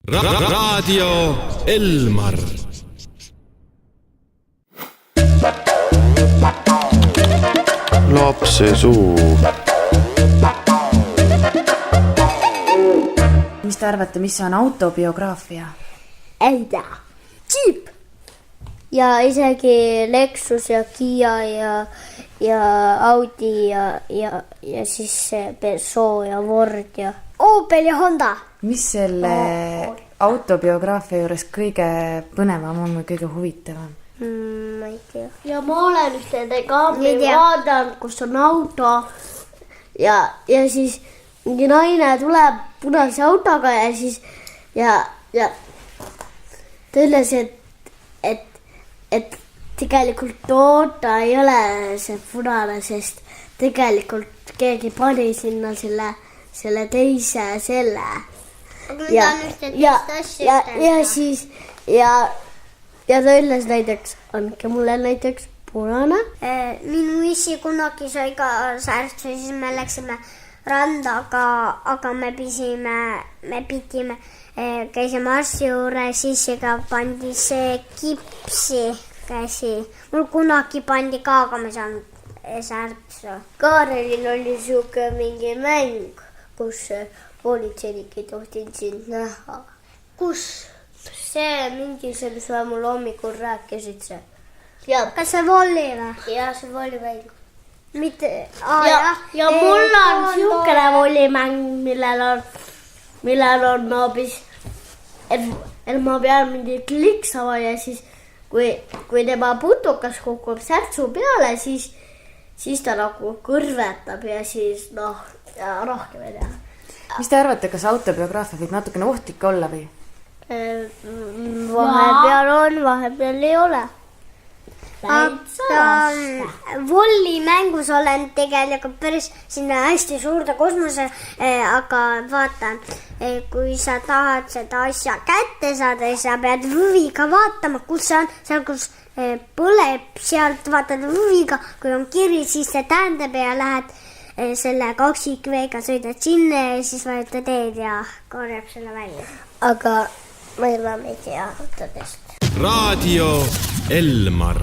Raadio Elmar. Lapse suu. Mis te arvate, mis on autobiograafia? Ei tea. Jeep. Ja isegi Lexus ja Kia ja Audi ja siis Peugeot ja Ford ja Opel ja Honda. Mis selle autobiograafia juures kõige põnevam on või kõige huvitavam? Ma ei tea. Ja ma olen ühtede kaabli vaadanud, kus on auto ja siis mingi naine tuleb punase autoga ja siis ja ta ütles, et tegelikult auto ei ole see punane, sest tegelikult keegi pani sinna selle teise selle. Ja siis ja ta ütles näiteks, andke mulle näiteks punane. Minu isi kunagi sai ka särtsu, siis me läksime randa, aga me pidime käisime arsti juures, isiga pandi see kipsi käsi. Mul kunagi pandi ka, aga me saanud särtsu. Kaarelil oli siuke mingi mäng, kus politseinik ei tohtinud sind näha. Kus? See mingi mis sa mul hommikul rääkisid see. Kas see Volli või? Ja see Vollimäng. Mitte... Ja mul on siukene Vollimäng, millel on hoopis, et ma pean mingi kliksama ja siis kui tema putukas kukub särtsu peale, siis ta nagu kõrvetab ja siis ja rohkem ei tea. Mis te arvate, kas autobiograafia võib natukene ohtlik olla või? Vahepeal on, vahepeal ei ole. Aga Volli mängus olen tegelikult päris sinna hästi suurde kosmose, aga vaata, kui sa tahad seda asja kätte saada, siis sa pead võviga vaatama, kus see on, seal kus põleb, sealt vaatad võviga, kui on kiri, siis see tähendab ja lähed selle kaksikveega, sõidad sinna ja siis vajutad teed ja korjab selle välja. Aga ma ei tea autodest. Raadio Elmar.